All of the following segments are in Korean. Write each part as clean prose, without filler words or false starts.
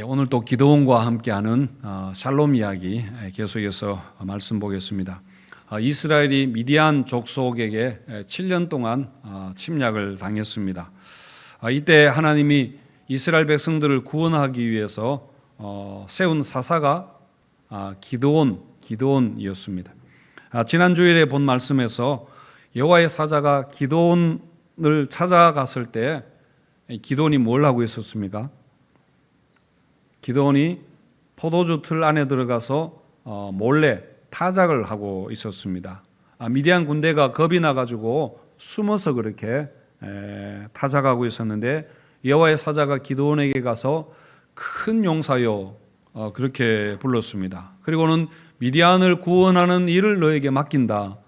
오늘 또 기드온과 함께하는 샬롬 이야기 계속해서 말씀 보겠습니다. 이스라엘이 미디안 족속에게 7년 동안 침략을 당했습니다. 이때 하나님이 이스라엘 백성들을 구원하기 위해서 세운 사사가 기드온이었습니다. 지난 주일에 본 말씀에서 여호와의 사자가 기드온을 찾아갔을 때 기드온이 뭘 하고 있었습니까? 기드온이 포도주 틀 안에 들어가서 몰래 타작을 하고 있었습니다. 미디안 군대가 겁이 나가지고 숨어서 그렇게 타작하고 있었는데 여호와의 사자가 기드온에게 가서 큰 용사여 그렇게 불렀습니다. 그리고는 미디안을 구원하는 일을 너에게 맡긴다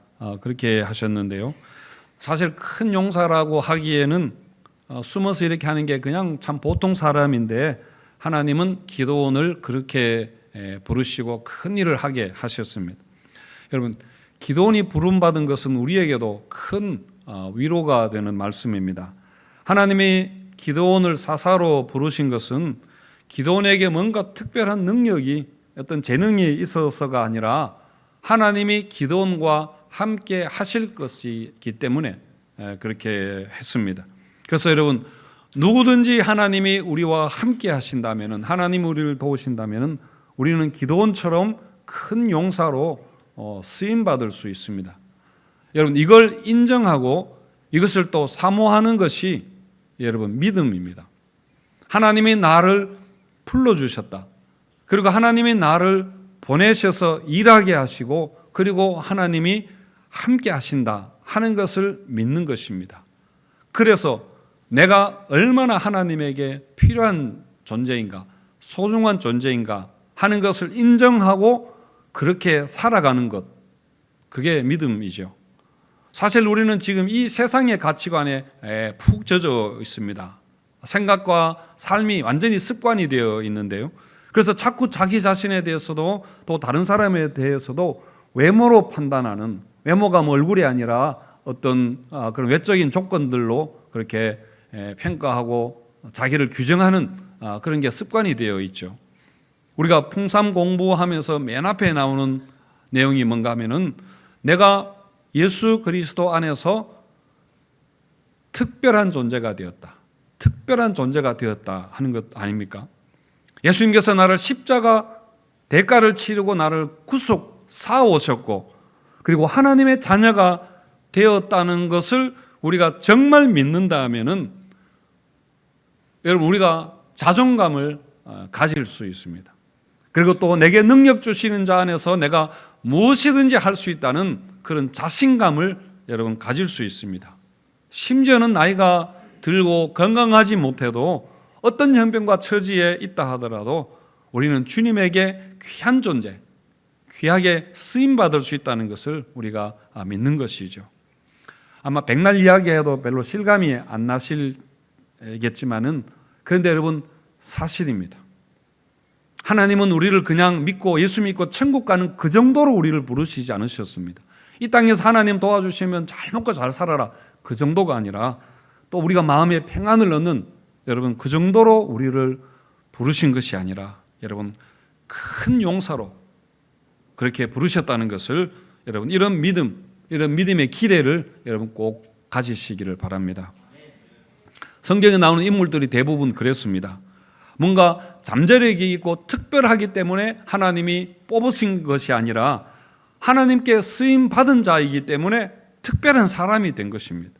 그렇게 하셨는데요. 사실 큰 용사라고 하기에는 숨어서 이렇게 하는 게 그냥 참 보통 사람인데 하나님은 기드온을 그렇게 부르시고 큰 일을 하게 하셨습니다. 여러분, 기드온이 부름받은 것은 우리에게도 큰 위로가 되는 말씀입니다. 하나님이 기드온을 사사로 부르신 것은 기드온에게 뭔가 특별한 능력이 어떤 재능이 있어서가 아니라 하나님이 기드온과 함께 하실 것이기 때문에 그렇게 했습니다. 그래서 여러분, 누구든지 하나님이 우리와 함께 하신다면, 하나님 우리를 도우신다면 우리는 기드온처럼 큰 용사로 쓰임받을 수 있습니다. 여러분, 이걸 인정하고 이것을 또 사모하는 것이 여러분 믿음입니다. 하나님이 나를 불러주셨다. 그리고 하나님이 나를 보내셔서 일하게 하시고 그리고 하나님이 함께 하신다 하는 것을 믿는 것입니다. 그래서 내가 얼마나 하나님에게 필요한 존재인가, 소중한 존재인가 하는 것을 인정하고 그렇게 살아가는 것, 그게 믿음이죠. 사실 우리는 지금 이 세상의 가치관에 푹 젖어 있습니다. 생각과 삶이 완전히 습관이 되어 있는데요. 그래서 자꾸 자기 자신에 대해서도 또 다른 사람에 대해서도 외모로 판단하는, 외모가 뭐 얼굴이 아니라 어떤 그런 외적인 조건들로 그렇게 평가하고 자기를 규정하는 그런 게 습관이 되어 있죠. 우리가 풍삼 공부하면서 맨 앞에 나오는 내용이 뭔가 하면은 내가 예수 그리스도 안에서 특별한 존재가 되었다. 특별한 존재가 되었다 하는 것 아닙니까? 예수님께서 나를 십자가 대가를 치르고 나를 구속 사오셨고 그리고 하나님의 자녀가 되었다는 것을 우리가 정말 믿는다면은 여러분 우리가 자존감을 가질 수 있습니다. 그리고 또 내게 능력 주시는 자 안에서 내가 무엇이든지 할 수 있다는 그런 자신감을 여러분 가질 수 있습니다. 심지어는 나이가 들고 건강하지 못해도 어떤 형편과 처지에 있다 하더라도 우리는 주님에게 귀한 존재, 귀하게 쓰임받을 수 있다는 것을 우리가 믿는 것이죠. 아마 백날 이야기해도 별로 실감이 안 나시겠지만은 그런데 여러분 사실입니다. 하나님은 우리를 그냥 믿고 예수 믿고 천국 가는 그 정도로 우리를 부르시지 않으셨습니다. 이 땅에서 하나님 도와주시면 잘 먹고 잘 살아라 그 정도가 아니라 또 우리가 마음에 평안을 얻는 여러분 그 정도로 우리를 부르신 것이 아니라 여러분 큰 용사로 그렇게 부르셨다는 것을 여러분 이런 믿음, 이런 믿음의 기대를 여러분 꼭 가지시기를 바랍니다. 성경에 나오는 인물들이 대부분 그랬습니다. 뭔가 잠재력이 있고 특별하기 때문에 하나님이 뽑으신 것이 아니라 하나님께 쓰임 받은 자이기 때문에 특별한 사람이 된 것입니다.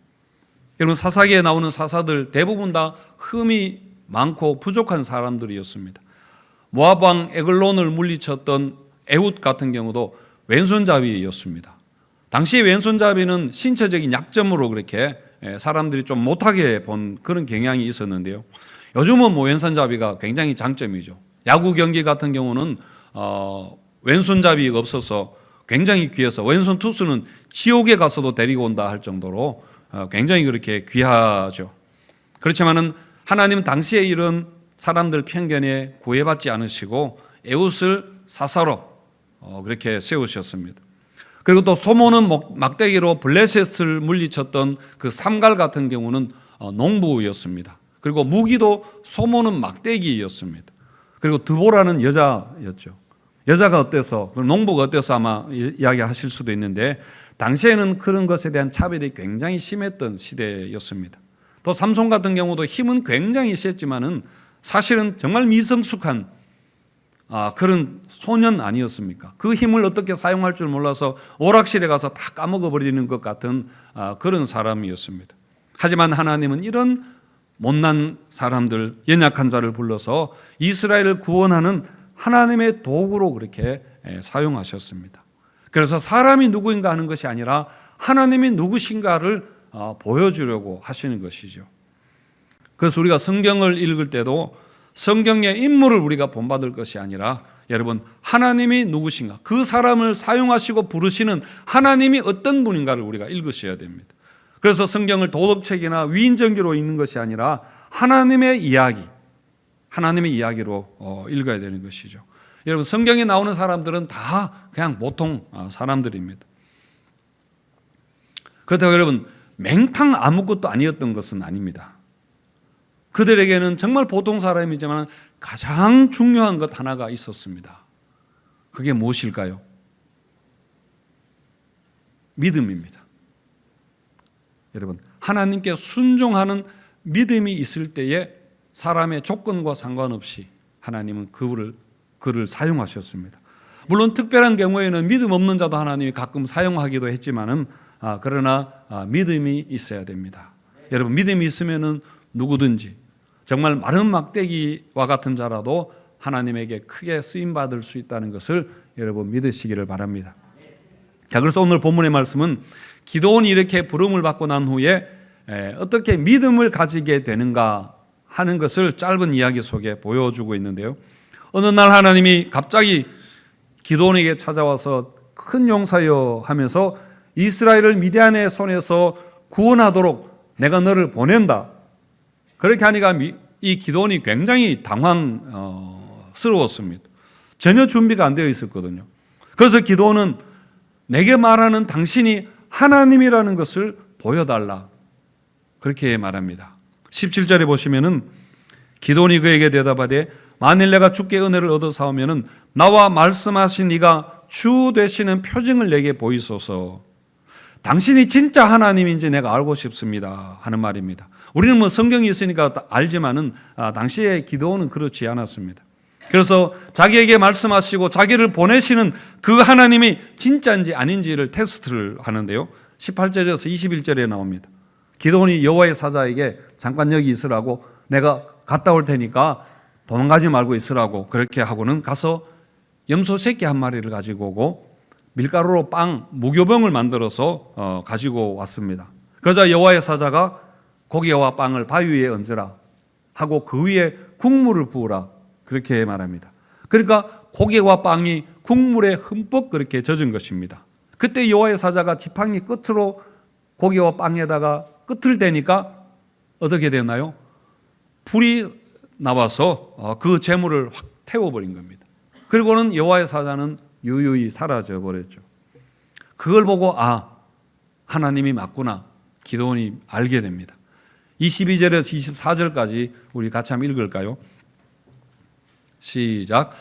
여러분 사사기에 나오는 사사들 대부분 다 흠이 많고 부족한 사람들이었습니다. 모압 왕 에글론을 물리쳤던 에훗 같은 경우도 왼손잡이였습니다. 당시 왼손잡이는 신체적인 약점으로 그렇게 사람들이 좀 못하게 본 그런 경향이 있었는데요. 요즘은 뭐 왼손잡이가 굉장히 장점이죠. 야구 경기 같은 경우는 왼손잡이가 없어서 굉장히 귀해서 왼손 투수는 지옥에 가서도 데리고 온다 할 정도로 굉장히 그렇게 귀하죠. 그렇지만은 하나님 당시에 이런 사람들 편견에 구애받지 않으시고 에훗을 사사로 그렇게 세우셨습니다. 그리고 또 소모는 막대기로 블레셋을 물리쳤던 그 삼갈 같은 경우는 농부였습니다. 그리고 무기도 소모는 막대기였습니다. 그리고 드보라는 여자였죠. 여자가 어때서, 농부가 어때서 아마 이야기하실 수도 있는데 당시에는 그런 것에 대한 차별이 굉장히 심했던 시대였습니다. 또 삼손 같은 경우도 힘은 굉장히 셌지만은 사실은 정말 미성숙한 그런 소년 아니었습니까? 그 힘을 어떻게 사용할 줄 몰라서 오락실에 가서 다 까먹어버리는 것 같은 그런 사람이었습니다. 하지만 하나님은 이런 못난 사람들, 연약한 자를 불러서 이스라엘을 구원하는 하나님의 도구로 그렇게 사용하셨습니다. 그래서 사람이 누구인가 하는 것이 아니라 하나님이 누구신가를 보여주려고 하시는 것이죠. 그래서 우리가 성경을 읽을 때도 성경의 인물을 우리가 본받을 것이 아니라 여러분 하나님이 누구신가, 그 사람을 사용하시고 부르시는 하나님이 어떤 분인가를 우리가 읽으셔야 됩니다. 그래서 성경을 도덕책이나 위인전기로 읽는 것이 아니라 하나님의 이야기, 하나님의 이야기로 읽어야 되는 것이죠. 여러분 성경에 나오는 사람들은 다 그냥 보통 사람들입니다. 그렇다고 여러분 맹탕 아무것도 아니었던 것은 아닙니다. 그들에게는 정말 보통 사람이지만 가장 중요한 것 하나가 있었습니다. 그게 무엇일까요? 믿음입니다. 여러분 하나님께 순종하는 믿음이 있을 때에 사람의 조건과 상관없이 하나님은 그를 사용하셨습니다. 물론 특별한 경우에는 믿음 없는 자도 하나님이 가끔 사용하기도 했지만은 그러나 믿음이 있어야 됩니다. 여러분 믿음이 있으면은 누구든지 정말 마른 막대기와 같은 자라도 하나님에게 크게 쓰임 받을 수 있다는 것을 여러분 믿으시기를 바랍니다. 자, 그래서 오늘 본문의 말씀은 기도원이 이렇게 부름을 받고 난 후에 어떻게 믿음을 가지게 되는가 하는 것을 짧은 이야기 속에 보여주고 있는데요. 어느 날 하나님이 갑자기 기도원에게 찾아와서 큰 용사여 하면서 이스라엘을 미디안의 손에서 구원하도록 내가 너를 보낸다. 그렇게 하니까 이 기도원이 굉장히 당황스러웠습니다. 전혀 준비가 안 되어 있었거든요. 그래서 기도원은 내게 말하는 당신이 하나님이라는 것을 보여달라. 그렇게 말합니다. 17절에 보시면은 기도원이 그에게 대답하되 만일 내가 주께 은혜를 얻어 사오면은 나와 말씀하신 이가 주 되시는 표징을 내게 보이소서. 당신이 진짜 하나님인지 내가 알고 싶습니다 하는 말입니다. 우리는 뭐 성경이 있으니까 알지만은 당시에 기도원은 그렇지 않았습니다. 그래서 자기에게 말씀하시고 자기를 보내시는 그 하나님이 진짜인지 아닌지를 테스트를 하는데요. 18절에서 21절에 나옵니다. 기도원이 여호와의 사자에게 잠깐 여기 있으라고, 내가 갔다 올 테니까 도망가지 말고 있으라고 그렇게 하고는 가서 염소 새끼 한 마리를 가지고 오고 밀가루로 무교병을 만들어서 가지고 왔습니다. 그러자 여호와의 사자가 고기와 빵을 바위 위에 얹으라 하고 그 위에 국물을 부으라 그렇게 말합니다. 그러니까 고기와 빵이 국물에 흠뻑 그렇게 젖은 것입니다. 그때 여호와의 사자가 지팡이 끝으로 고기와 빵에다가 끝을 대니까 어떻게 되나요? 불이 나와서 그 재물을 확 태워버린 겁니다. 그리고는 여호와의 사자는 유유히 사라져 버렸죠. 그걸 보고 하나님이 맞구나 기도원이 알게 됩니다. 22절에서 24절까지 우리 같이 한번 읽을까요? 시작.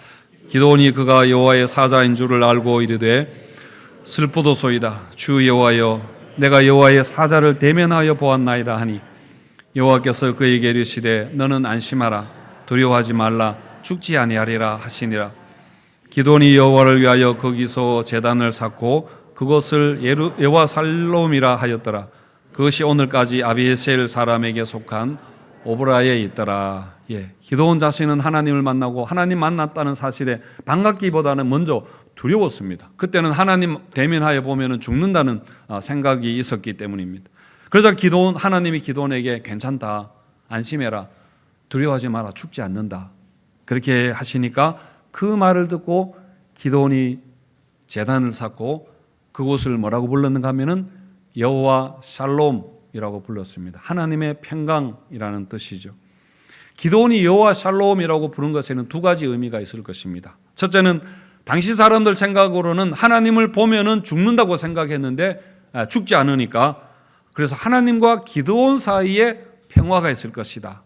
기도원이 그가 여호와의 사자인 줄을 알고 이르되 슬프도소이다. 주 여호와여, 내가 여호와의 사자를 대면하여 보았나이다 하니 여호와께서 그에게 이르시되 너는 안심하라, 두려워하지 말라, 죽지 아니하리라 하시니라. 기도원이 여호와를 위하여 거기서 제단을 쌓고 그것을 여호와 살롬이라 하였더라. 그것이 오늘까지 아비에셀 사람에게 속한 오브라에 있더라. 기도원 자신은 하나님을 만나고 하나님 만났다는 사실에 반갑기보다는 먼저 두려웠습니다. 그때는 하나님 대면하여 보면 죽는다는 생각이 있었기 때문입니다. 그러자 하나님이 기도원에게 괜찮다, 안심해라, 두려워하지 마라, 죽지 않는다 그렇게 하시니까 그 말을 듣고 기도원이 제단을 쌓고 그곳을 뭐라고 불렀는가 하면은 여호와 샬롬이라고 불렀습니다. 하나님의 평강이라는 뜻이죠. 기도원이 여호와 샬롬이라고 부른 것에는 두 가지 의미가 있을 것입니다. 첫째는 당시 사람들 생각으로는 하나님을 보면은 죽는다고 생각했는데 죽지 않으니까, 그래서 하나님과 기도원 사이에 평화가 있을 것이다.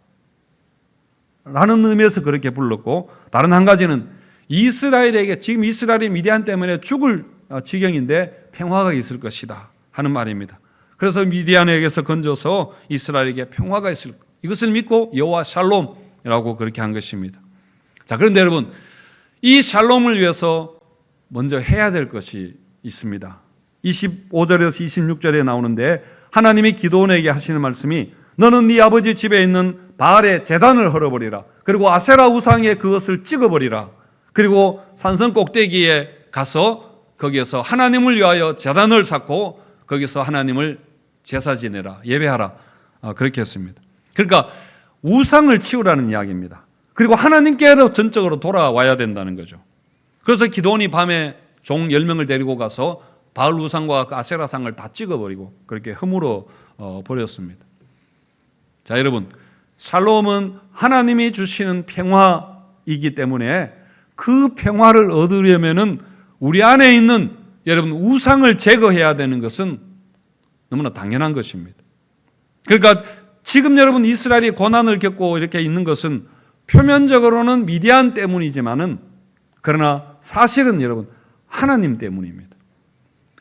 라는 의미에서 그렇게 불렀고, 다른 한 가지는 이스라엘에게, 지금 이스라엘이 미디안 때문에 죽을 지경인데 평화가 있을 것이다 하는 말입니다. 그래서 미디안에게서 건져서 이스라엘에게 평화가 있을 것, 이것을 믿고 여호와 샬롬이라고 그렇게 한 것입니다. 자, 그런데 여러분, 이 샬롬을 위해서 먼저 해야 될 것이 있습니다. 25절에서 26절에 나오는데, 하나님이 기드온에게 하시는 말씀이 너는 네 아버지 집에 있는 바알의 제단을 헐어버리라. 그리고 아세라 우상에 그것을 찍어버리라. 그리고 산성 꼭대기에 가서 거기에서 하나님을 위하여 제단을 쌓고 거기서 하나님을 제사 지내라, 예배하라. 그렇게 했습니다. 그러니까 우상을 치우라는 이야기입니다. 그리고 하나님께로 전적으로 돌아와야 된다는 거죠. 그래서 기드온이 밤에 종 10명을 데리고 가서 바알 우상과 그 아세라상을 다 찍어버리고 그렇게 허물어 버렸습니다. 자, 여러분, 샬롬은 하나님이 주시는 평화이기 때문에 그 평화를 얻으려면은 우리 안에 있는 여러분 우상을 제거해야 되는 것은 너무나 당연한 것입니다. 그러니까 지금 여러분 이스라엘이 고난을 겪고 이렇게 있는 것은 표면적으로는 미디안 때문이지만은, 그러나 사실은 여러분 하나님 때문입니다.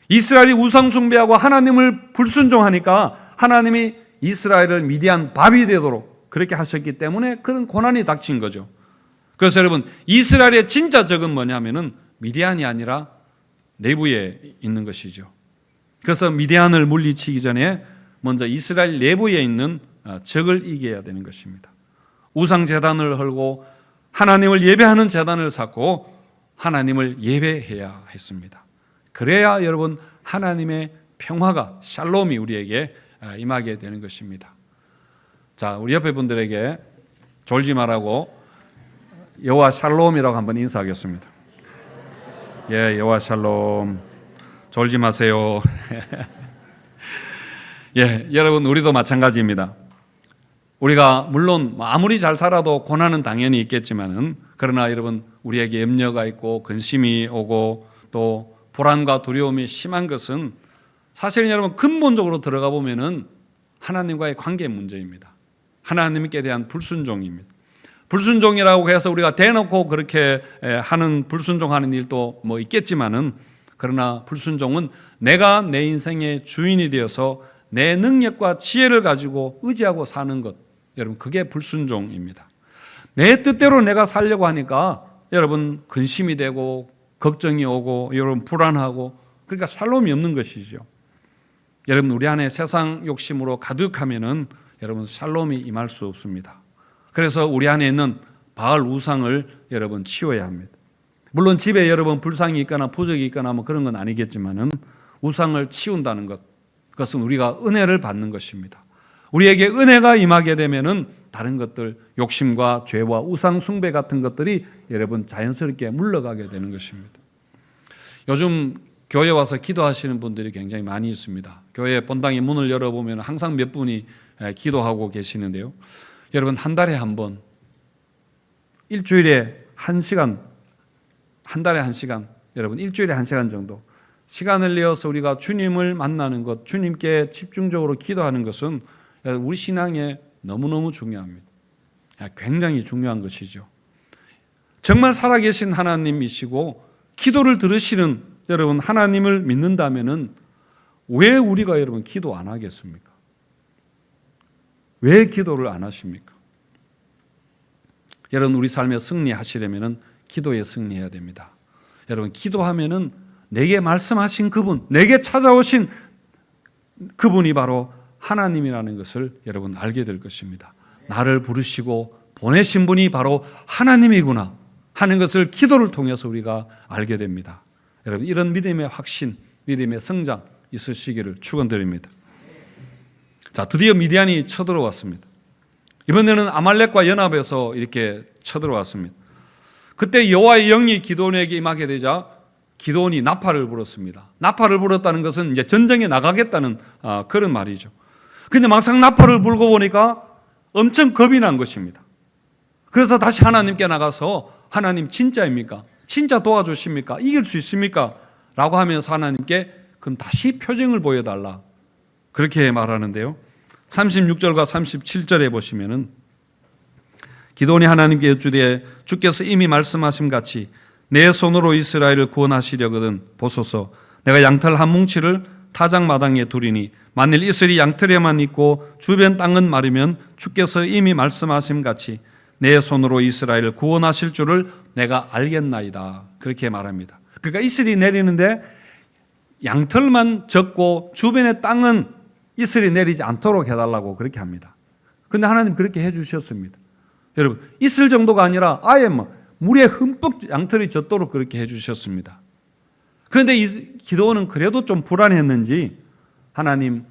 이스라엘이 우상 숭배하고 하나님을 불순종하니까 하나님이 이스라엘을 미디안 밥이 되도록 그렇게 하셨기 때문에 그런 고난이 닥친 거죠. 그래서 여러분, 이스라엘의 진짜 적은 뭐냐면은 미디안이 아니라 내부에 있는 것이죠. 그래서 미디안을 물리치기 전에 먼저 이스라엘 내부에 있는 적을 이겨야 되는 것입니다. 우상 제단을 헐고 하나님을 예배하는 제단을 쌓고 하나님을 예배해야 했습니다. 그래야 여러분 하나님의 평화가, 샬롬이 우리에게 임하게 되는 것입니다. 자, 우리 옆에 분들에게 졸지 말라고 여호와 샬롬이라고 한번 인사하겠습니다. 예, 여호와 샬롬. 졸지 마세요. 예, 여러분, 우리도 마찬가지입니다. 우리가 물론 아무리 잘 살아도 고난은 당연히 있겠지만은, 그러나 여러분 우리에게 염려가 있고 근심이 오고 또 불안과 두려움이 심한 것은 사실 여러분 근본적으로 들어가 보면은 하나님과의 관계 문제입니다. 하나님께 대한 불순종입니다. 불순종이라고 해서 우리가 대놓고 그렇게 하는 불순종하는 일도 뭐 있겠지만은, 그러나 불순종은 내가 내 인생의 주인이 되어서 내 능력과 지혜를 가지고 의지하고 사는 것, 여러분 그게 불순종입니다. 내 뜻대로 내가 살려고 하니까 여러분 근심이 되고 걱정이 오고 여러분 불안하고, 그러니까 샬롬이 없는 것이죠. 여러분 우리 안에 세상 욕심으로 가득하면은 여러분 샬롬이 임할 수 없습니다. 그래서 우리 안에 있는 바알 우상을 여러분 치워야 합니다. 물론 집에 여러분 불상이 있거나 부적이 있거나 뭐 그런 건 아니겠지만은 우상을 치운다는 것, 그것은 우리가 은혜를 받는 것입니다. 우리에게 은혜가 임하게 되면은 다른 것들, 욕심과 죄와 우상 숭배 같은 것들이 여러분 자연스럽게 물러가게 되는 것입니다. 요즘 교회 와서 기도하시는 분들이 굉장히 많이 있습니다. 교회 본당의 문을 열어보면 항상 몇 분이 기도하고 계시는데요. 여러분 한 달에 한 번, 일주일에 1시간, 한 달에 1시간, 여러분 일주일에 1시간 정도 시간을 내어서 우리가 주님을 만나는 것, 주님께 집중적으로 기도하는 것은 우리 신앙에 너무너무 중요합니다. 굉장히 중요한 것이죠. 정말 살아계신 하나님이시고 기도를 들으시는 여러분 하나님을 믿는다면은 왜 우리가 여러분 기도 안 하겠습니까? 왜 기도를 안 하십니까? 여러분 우리 삶에 승리하시려면은 기도에 승리해야 됩니다. 여러분 기도하면은 내게 말씀하신 그분, 내게 찾아오신 그분이 바로 하나님이라는 것을 여러분 알게 될 것입니다. 나를 부르시고 보내신 분이 바로 하나님이구나 하는 것을 기도를 통해서 우리가 알게 됩니다. 여러분 이런 믿음의 확신, 믿음의 성장 있으시기를 축원드립니다. 자, 드디어 미디안이 쳐들어왔습니다. 이번에는 아말렉과 연합해서 이렇게 쳐들어왔습니다. 그때 여호와의 영이 기드온에게 임하게 되자 기드온이 나팔을 불었습니다. 나팔을 불었다는 것은 이제 전쟁에 나가겠다는 그런 말이죠. 근데 막상 나팔을 불고 보니까 엄청 겁이 난 것입니다. 그래서 다시 하나님께 나가서 하나님 진짜입니까? 진짜 도와주십니까? 이길 수 있습니까? 라고 하면서 하나님께 그럼 다시 표징을 보여달라 그렇게 말하는데요. 36절과 37절에 보시면은 기도원이 하나님께 여쭈되 주께서 이미 말씀하신 같이 내 손으로 이스라엘을 구원하시려거든 보소서. 내가 양털 한 뭉치를 타작 마당에 두리니 만일 이슬이 양털에만 있고 주변 땅은 마르면 주께서 이미 말씀하신 같이 내 손으로 이스라엘을 구원하실 줄을 내가 알겠나이다. 그렇게 말합니다. 그러니까 이슬이 내리는데 양털만 젖고 주변의 땅은 이슬이 내리지 않도록 해달라고 그렇게 합니다. 그런데 하나님 그렇게 해주셨습니다. 여러분, 이슬 정도가 아니라 아예 물에 흠뻑 양털이 젖도록 그렇게 해주셨습니다. 그런데 이 기도원은 그래도 좀 불안했는지 하나님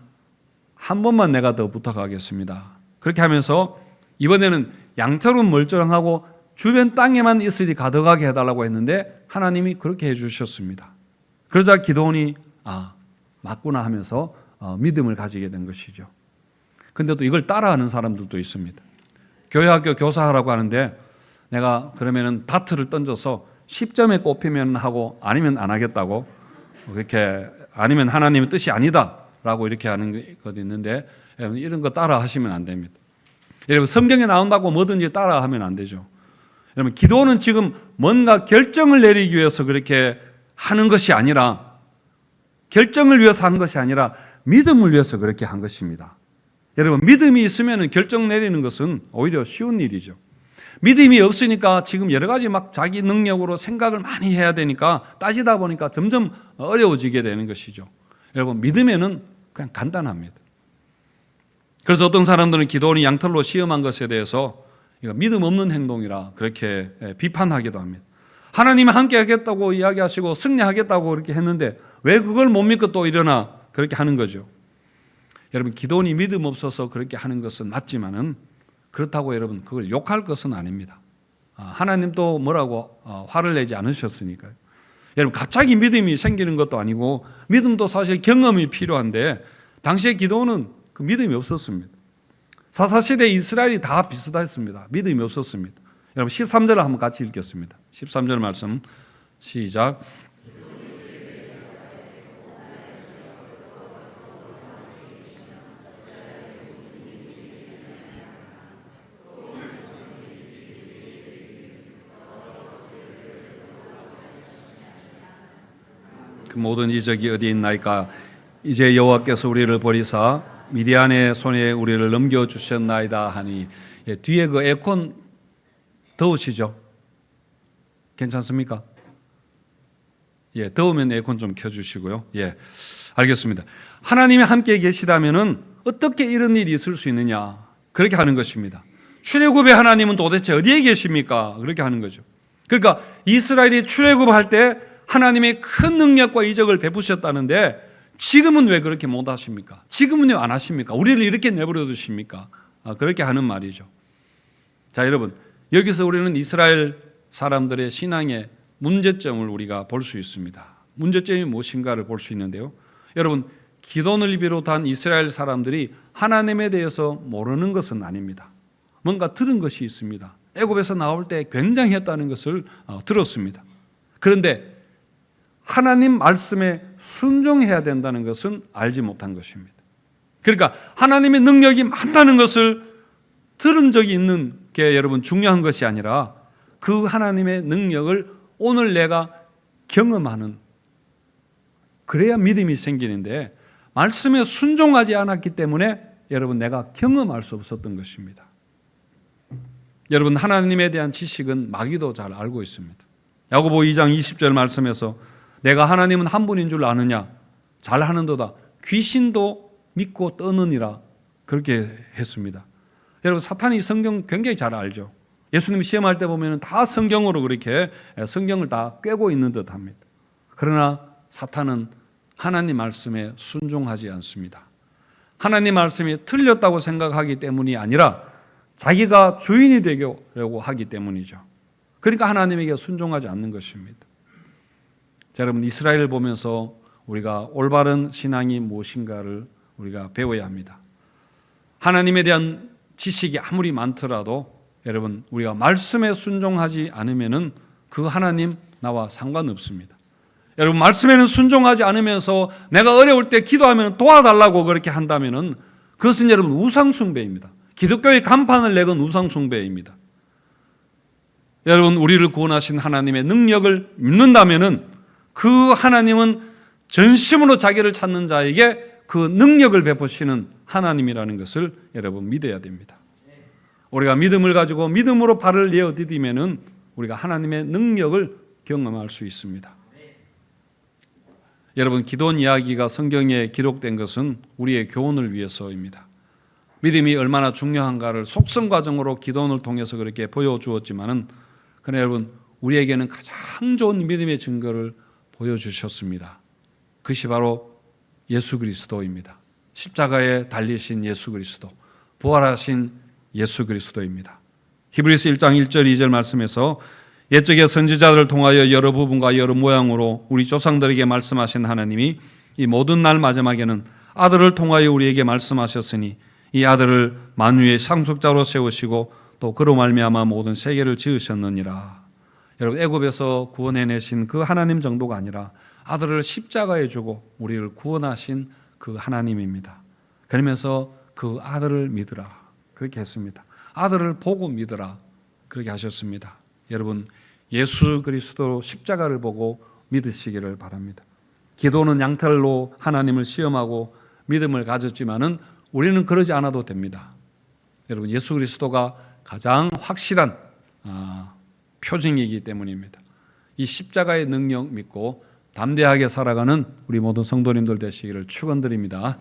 한 번만 내가 더 부탁하겠습니다. 그렇게 하면서 이번에는 양털은 멀쩡하고 주변 땅에만 이슬이 가득하게 해달라고 했는데 하나님이 그렇게 해주셨습니다. 그러자 기도원이 맞구나 하면서 믿음을 가지게 된 것이죠. 근데 또 이걸 따라하는 사람들도 있습니다. 교회학교 교사하라고 하는데 내가 그러면은 다트를 던져서 10점에 꼽히면 하고 아니면 안 하겠다고 그렇게 아니면 하나님의 뜻이 아니다라고 이렇게 하는 것도 있는데 이런 거 따라 하시면 안 됩니다. 여러분 성경에 나온다고 뭐든지 따라 하면 안 되죠. 여러분 기도는 지금 뭔가 결정을 내리기 위해서 그렇게 하는 것이 아니라 결정을 위해서 하는 것이 아니라 믿음을 위해서 그렇게 한 것입니다. 여러분 믿음이 있으면 결정 내리는 것은 오히려 쉬운 일이죠. 믿음이 없으니까 지금 여러 가지 막 자기 능력으로 생각을 많이 해야 되니까 따지다 보니까 점점 어려워지게 되는 것이죠. 여러분 믿음에는 그냥 간단합니다. 그래서 어떤 사람들은 기도원이 양털로 시험한 것에 대해서 이거 믿음 없는 행동이라 그렇게 비판하기도 합니다. 하나님이 함께 하겠다고 이야기하시고 승리하겠다고 그렇게 했는데 왜 그걸 못 믿고 또 일어나 그렇게 하는 거죠. 여러분 기도원이 믿음 없어서 그렇게 하는 것은 맞지만은 그렇다고 여러분 그걸 욕할 것은 아닙니다. 하나님도 뭐라고 화를 내지 않으셨으니까요. 여러분 갑자기 믿음이 생기는 것도 아니고 믿음도 사실 경험이 필요한데 당시에 기도원은 그 믿음이 없었습니다. 사사시대 이스라엘이 다 비슷했습니다. 믿음이 없었습니다. 여러분 13절을 한번 같이 읽겠습니다. 13절 말씀 시작. 그 모든 이적이 어디 있나이까? 이제 여호와께서 우리를 버리사 미디안의 손에 우리를 넘겨주셨나이다 하니. 뒤에 그 에어컨 더우시죠? 괜찮습니까? 더우면 에어컨 좀 켜주시고요. 알겠습니다. 하나님이 함께 계시다면은 어떻게 이런 일이 있을 수 있느냐? 그렇게 하는 것입니다. 출애굽의 하나님은 도대체 어디에 계십니까? 그렇게 하는 거죠. 그러니까 이스라엘이 출애굽할 때 하나님의 큰 능력과 이적을 베푸셨다는데 지금은 왜 그렇게 못 하십니까? 지금은 왜 안 하십니까? 우리를 이렇게 내버려 두십니까? 그렇게 하는 말이죠. 자, 여러분, 여기서 우리는 이스라엘 사람들의 신앙의 문제점을 우리가 볼 수 있습니다. 문제점이 무엇인가를 볼 수 있는데요. 여러분, 기도원을 비롯한 이스라엘 사람들이 하나님에 대해서 모르는 것은 아닙니다. 뭔가 들은 것이 있습니다. 애굽에서 나올 때 굉장했다는 것을 들었습니다. 그런데 하나님 말씀에 순종해야 된다는 것은 알지 못한 것입니다. 그러니까 하나님의 능력이 많다는 것을 들은 적이 있는 게 여러분 중요한 것이 아니라 그 하나님의 능력을 오늘 내가 경험하는, 그래야 믿음이 생기는데 말씀에 순종하지 않았기 때문에 여러분 내가 경험할 수 없었던 것입니다. 여러분 하나님에 대한 지식은 마귀도 잘 알고 있습니다. 야고보 2장 20절 말씀에서 내가 하나님은 한 분인 줄 아느냐? 잘하는도다. 귀신도 믿고 떠느니라. 그렇게 했습니다. 여러분 사탄이 성경 굉장히 잘 알죠. 예수님 시험할 때 보면 다 성경으로 그렇게 성경을 다 꿰고 있는 듯 합니다. 그러나 사탄은 하나님 말씀에 순종하지 않습니다. 하나님 말씀이 틀렸다고 생각하기 때문이 아니라 자기가 주인이 되려고 하기 때문이죠. 그러니까 하나님에게 순종하지 않는 것입니다. 자, 여러분 이스라엘을 보면서 우리가 올바른 신앙이 무엇인가를 우리가 배워야 합니다. 하나님에 대한 지식이 아무리 많더라도 여러분 우리가 말씀에 순종하지 않으면은 그 하나님 나와 상관없습니다. 여러분 말씀에는 순종하지 않으면서 내가 어려울 때 기도하면 도와달라고 그렇게 한다면은 그것은 여러분 우상 숭배입니다. 기독교의 간판을 내건 우상 숭배입니다. 여러분, 우리를 구원하신 하나님의 능력을 믿는다면은 그 하나님은 전심으로 자기를 찾는 자에게 그 능력을 베푸시는 하나님이라는 것을 여러분 믿어야 됩니다. 우리가 믿음을 가지고 믿음으로 발을 내어 디디면은 우리가 하나님의 능력을 경험할 수 있습니다. 여러분, 기도원 이야기가 성경에 기록된 것은 우리의 교훈을 위해서입니다. 믿음이 얼마나 중요한가를 속성 과정으로 기도원을 통해서 그렇게 보여주었지만은, 그러나 여러분, 우리에게는 가장 좋은 믿음의 증거를 보여주셨습니다. 그것이 바로 예수 그리스도입니다. 십자가에 달리신 예수 그리스도, 부활하신 예수 그리스도입니다. 히브리서 1장 1절 2절 말씀에서 옛적의 선지자들을 통하여 여러 부분과 여러 모양으로 우리 조상들에게 말씀하신 하나님이 이 모든 날 마지막에는 아들을 통하여 우리에게 말씀하셨으니 이 아들을 만유의 상속자로 세우시고 또 그로 말미암아 모든 세계를 지으셨느니라. 여러분, 애굽에서 구원해내신 그 하나님 정도가 아니라 아들을 십자가에 주고 우리를 구원하신 그 하나님입니다. 그러면서 그 아들을 믿으라 그렇게 했습니다. 아들을 보고 믿으라 그렇게 하셨습니다. 여러분, 예수 그리스도 십자가를 보고 믿으시기를 바랍니다. 기도는 양털로 하나님을 시험하고 믿음을 가졌지만은 우리는 그러지 않아도 됩니다. 여러분, 예수 그리스도가 가장 확실한 표징이기 때문입니다. 이 십자가의 능력 믿고 담대하게 살아가는 우리 모든 성도님들 되시기를 축원드립니다.